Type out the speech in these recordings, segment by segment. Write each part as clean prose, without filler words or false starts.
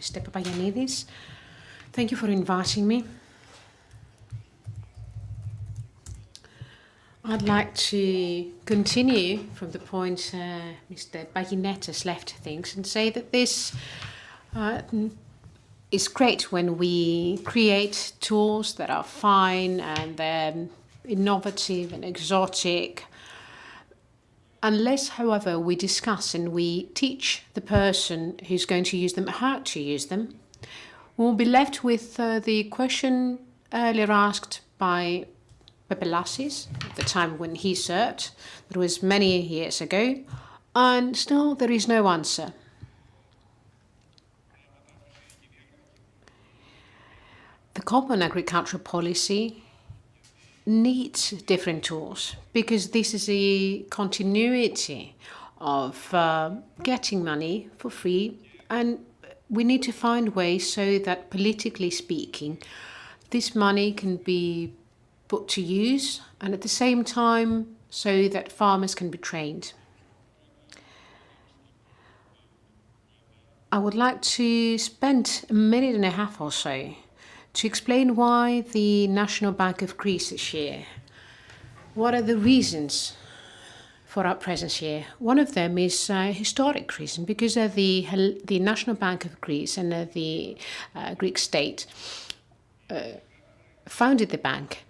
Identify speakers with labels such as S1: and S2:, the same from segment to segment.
S1: Mr. Papagannides. Thank you for inviting me. I'd like to continue from the point Mr. Baginetas left things and say that this is great when we create tools that are fine and innovative and exotic. Unless, however, we discuss and we teach the person who's going to use them how to use them, we'll be left with the question earlier asked by Pepelassis at the time when he served. That was many years ago, and still there is no answer. The common agricultural policy needs different tools because this is a continuity of getting money for free, and we need to find ways so that, politically speaking, this money can be put to use and at the same time so that farmers can be trained. I would like to spend a minute and a half or so to explain why the National Bank of Greece is here. What are the reasons for our presence here? One of them is a historic reason, because the National Bank of Greece and the Greek state founded the bank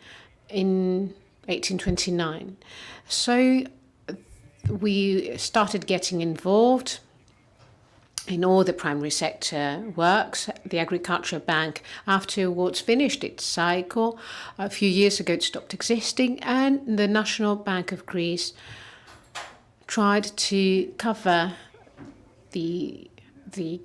S1: in 1829. So we started getting involved in all the primary sector works. The Agricultural Bank afterwards finished its cycle. A few years ago it stopped existing, and the National Bank of Greece tried to cover the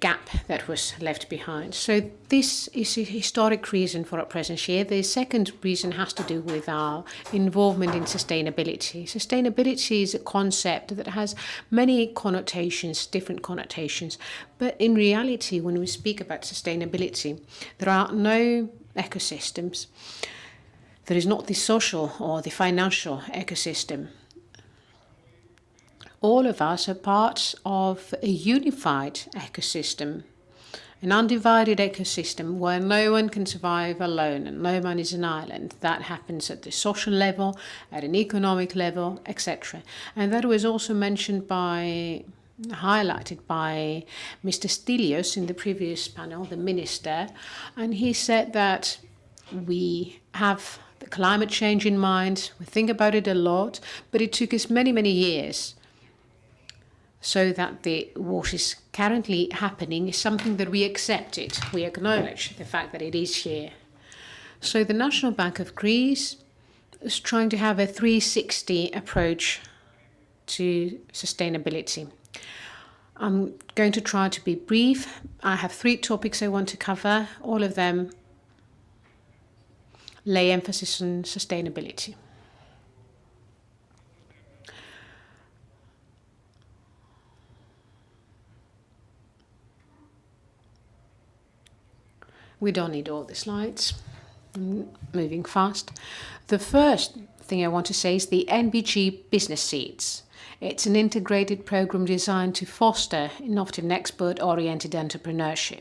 S1: gap that was left behind. So this is a historic reason for our presence here. The second reason has to do with our involvement in sustainability. Sustainability is a concept that has many connotations, different connotations. But in reality, when we speak about sustainability, there are no ecosystems. There is not the social or the financial ecosystem. All of us are part of a unified ecosystem, an undivided ecosystem where no one can survive alone and no one is an island. That happens at the social level, at an economic level, etc. And that was also highlighted by Mr. Stelios in the previous panel, the minister, and he said that we have the climate change in mind, we think about it a lot, but it took us many, many years, so that what is currently happening is something that we accepted. We acknowledge the fact that it is here. So the National Bank of Greece is trying to have a 360 approach to sustainability. I'm going to try to be brief. I have 3 topics I want to cover. All of them lay emphasis on sustainability. We don't need all the slides. I'm moving fast. The first thing I want to say is the NBG Business Seeds. It's an integrated program designed to foster innovative and export-oriented entrepreneurship.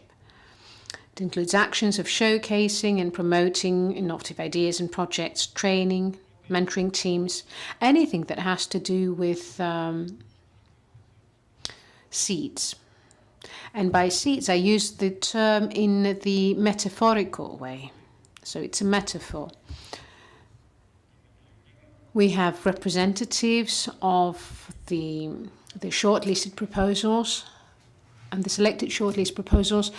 S1: It includes actions of showcasing and promoting innovative ideas and projects, training, mentoring teams, anything that has to do with seeds. And by seeds, I use the term in the metaphorical way. So it's a metaphor. We have representatives of the shortlisted proposals, and the selected shortlist proposals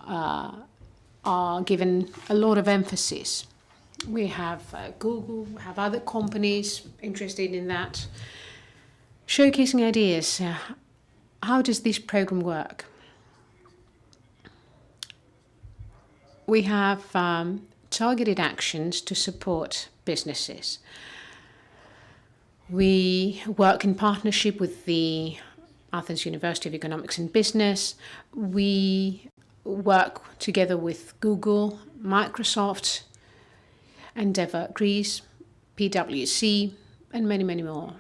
S1: are given a lot of emphasis. We have Google, we have other companies interested in that. Showcasing ideas. How does this program work? We have targeted actions to support businesses. We work in partnership with the Athens University of Economics and Business. We work together with Google, Microsoft, Endeavour Greece, PwC, and many, many more.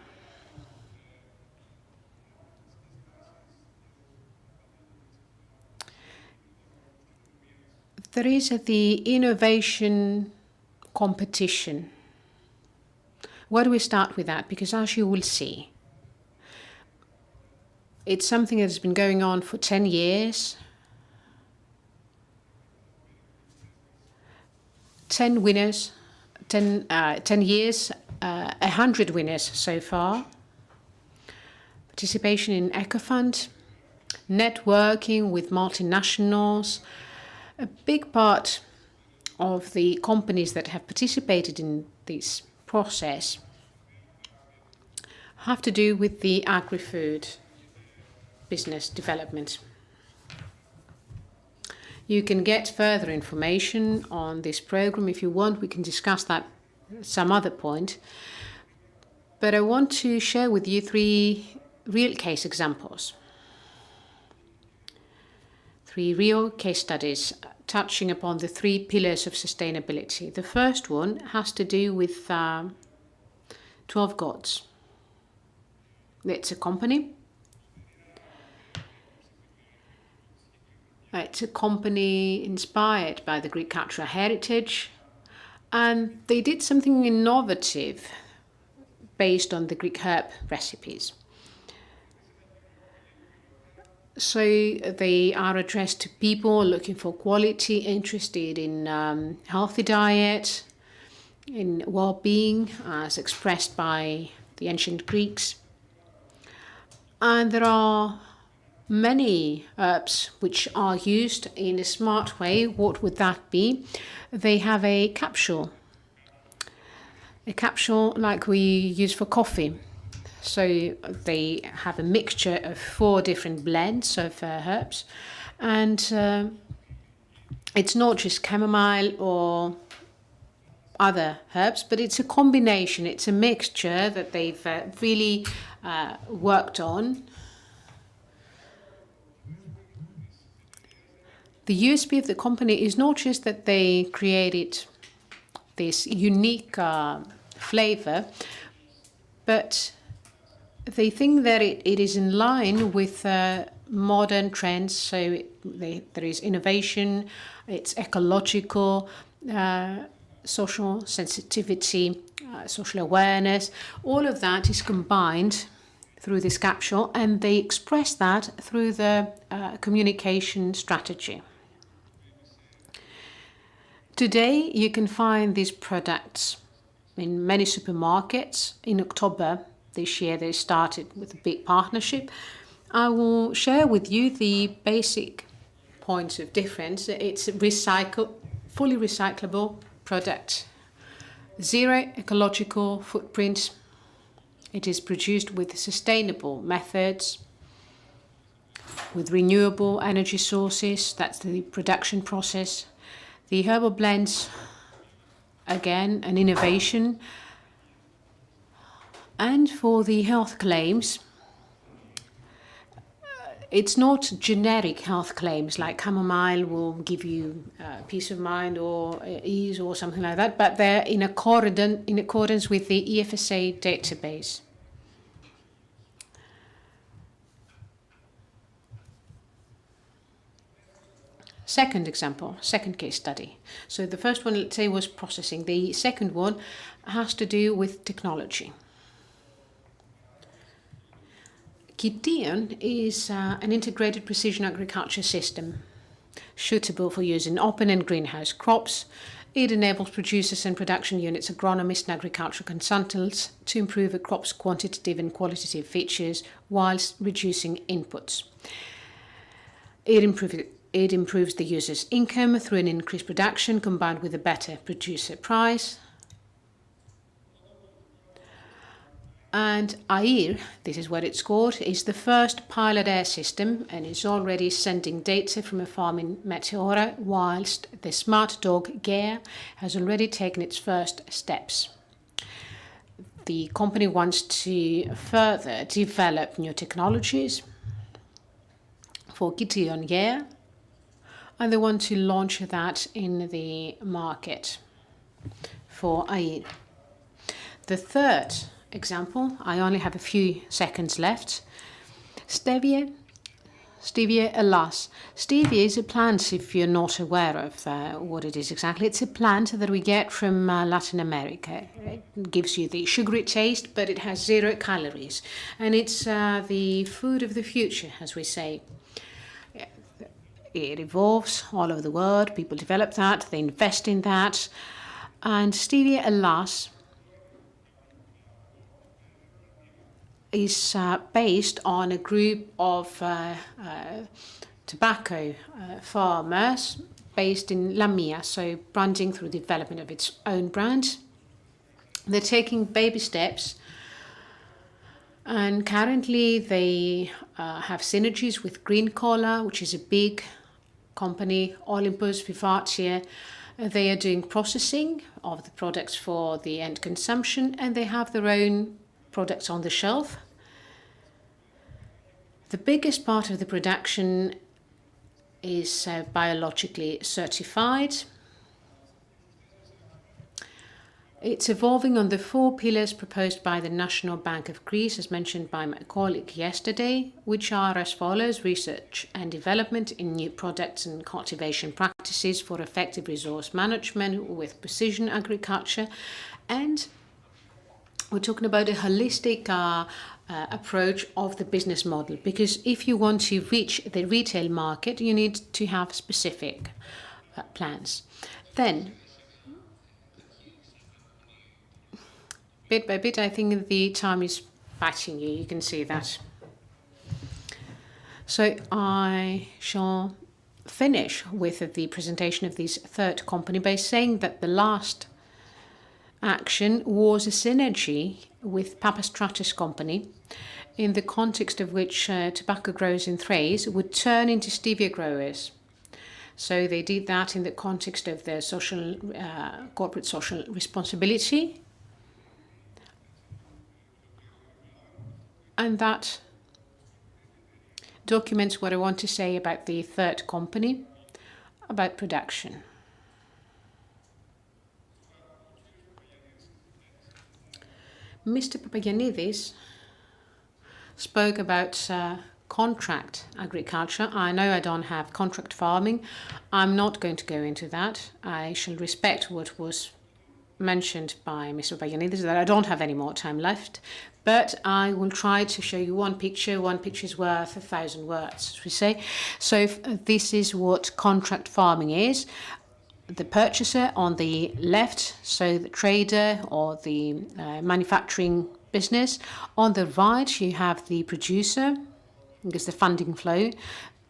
S1: There is the innovation competition. Where do we start with that? Because as you will see, it's something that has been going on for 10 years. 10 winners, 10 years, 100 winners so far. Participation in EcoFund, networking with multinationals. A big part of the companies that have participated in this process have to do with the agri-food business development. You can get further information on this program. If you want, we can discuss that at some other point. But I want to share with you 3 real case examples. 3 real case studies touching upon the 3 pillars of sustainability. The first one has to do with 12 gods. It's a company. It's a company inspired by the Greek cultural heritage, and they did something innovative based on the Greek herb recipes. So they are addressed to people looking for quality, interested in healthy diet, in well-being as expressed by the ancient Greeks. And there are many herbs which are used in a smart way. What would that be? They have a capsule like we use for coffee. So they have a mixture of 4 different blends of herbs, and it's not just chamomile or other herbs, but it's a combination, it's a mixture that they've really worked on. The USP of the company is not just that they created this unique flavor, but they think that it is in line with modern trends. So there is innovation, it's ecological, social sensitivity, social awareness. All of that is combined through this capsule, and they express that through the communication strategy. Today, you can find these products in many supermarkets. In October this year, they started with a big partnership. I will share with you the basic points of difference. It's a fully recyclable product, 0 ecological footprint. It is produced with sustainable methods, with renewable energy sources. That's the production process. The herbal blends, again, an innovation. And for the health claims, it's not generic health claims like chamomile will give you peace of mind or ease or something like that, but they're in accordance with the EFSA database. Second example, second case study. So the first one, let's say, was processing. The second one has to do with technology. Kition is an integrated precision agriculture system suitable for use in open and greenhouse crops. It enables producers and production units, agronomists and agricultural consultants to improve a crop's quantitative and qualitative features whilst reducing inputs. It improves the user's income through an increased production combined with a better producer price. And AIR, this is what it's called, is the first pilot air system and is already sending data from a farm in Meteora, whilst the smart dog gear has already taken its first steps. The company wants to further develop new technologies for Kition gear, and they want to launch that in the market for AIR. The third example, I only have a few seconds left. Stevia Stevia, alas. Stevia is a plant, if you're not aware of what it is exactly. It's a plant that we get from Latin America. It gives you the sugary taste, but it has 0 calories. And it's the food of the future, as we say. It evolves all over the world. People develop that. They invest in that. And Stevia, alas, is based on a group of tobacco farmers based in Lamia, so branding through development of its own brand. They're taking baby steps, and currently they have synergies with Green Collar, which is a big company, Olympus, Vivacia. They are doing processing of the products for the end consumption, and they have their own products on the shelf. The biggest part of the production is biologically certified. It's evolving on the 4 pillars proposed by the National Bank of Greece, as mentioned by my colleague yesterday, which are as follows: research and development in new products and cultivation practices for effective resource management with precision agriculture, and we're talking about a holistic approach of the business model, because if you want to reach the retail market, you need to have specific plans. Then, bit by bit, I think the time is biting you. You can see that. So I shall finish with the presentation of this third company by saying that the last action was a synergy with Papastratis company, in the context of which tobacco growers in Thrace would turn into stevia growers. So they did that in the context of their social, corporate social responsibility. And that documents what I want to say about the third company, about production. Mr. Papagannides spoke about contract agriculture. I know I don't have contract farming. I'm not going to go into that. I shall respect what was mentioned by Mr. Baginetas, that I don't have any more time left, but I will try to show you one picture. One picture is worth 1,000 words, as we say. So this is what contract farming is. The purchaser on the left, so the trader or the manufacturing business. On the right, you have the producer, because the funding flow.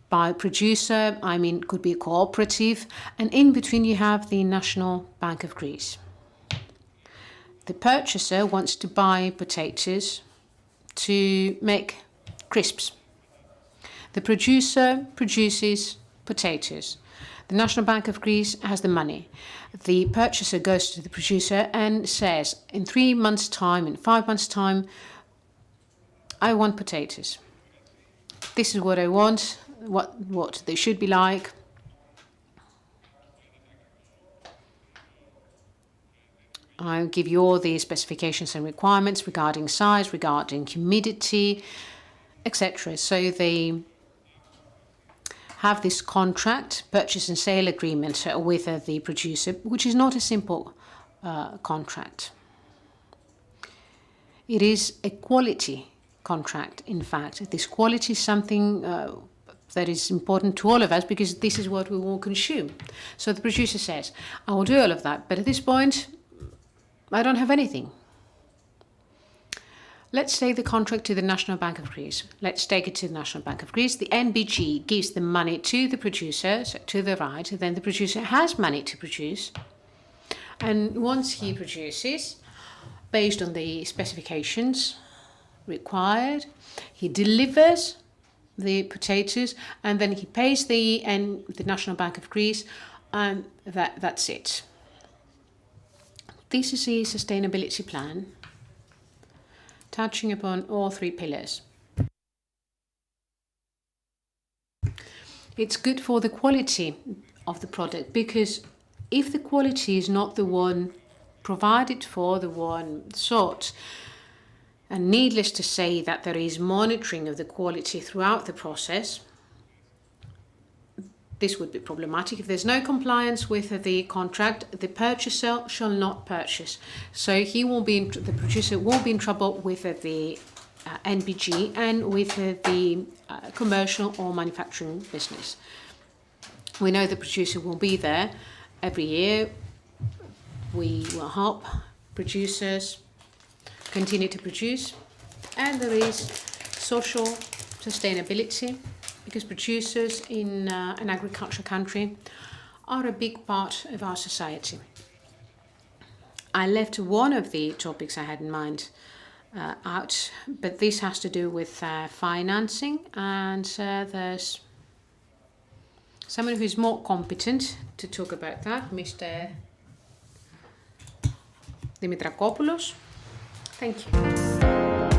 S1: By producer, I mean, it could be a cooperative. And in between, you have the National Bank of Greece. The purchaser wants to buy potatoes to make crisps. The producer produces potatoes. The National Bank of Greece has the money. The purchaser goes to the producer and says, in 3 months' time, in 5 months' time, I want potatoes. This is what I want, what they should be like. I'll give you all the specifications and requirements regarding size, regarding humidity, etc. So they have this contract, purchase and sale agreement with the producer, which is not a simple contract. It is a quality contract, in fact. This quality is something that is important to all of us, because this is what we will consume. So the producer says, I will do all of that, but at this point, I don't have anything. Let's take the contract to the National Bank of Greece. Let's take it to the National Bank of Greece. The NBG gives the money to the producer, so to the right, then the producer has money to produce. And once he produces, based on the specifications required, he delivers the potatoes, and then he pays the National Bank of Greece, and that's it. This is a sustainability plan touching upon all 3 pillars. It's good for the quality of the product, because if the quality is not the one provided for, the one sought, and needless to say that there is monitoring of the quality throughout the process, this would be problematic. If there's no compliance with the contract, the purchaser shall not purchase. So the producer will be in trouble with the NBG and with the commercial or manufacturing business. We know the producer will be there every year. We will help producers continue to produce, and there is social sustainability, because producers in an agricultural country are a big part of our society. I left one of the topics I had in mind out, but this has to do with financing, and there's someone who's more competent to talk about that, Mr. Dimitrakopoulos. Thank you.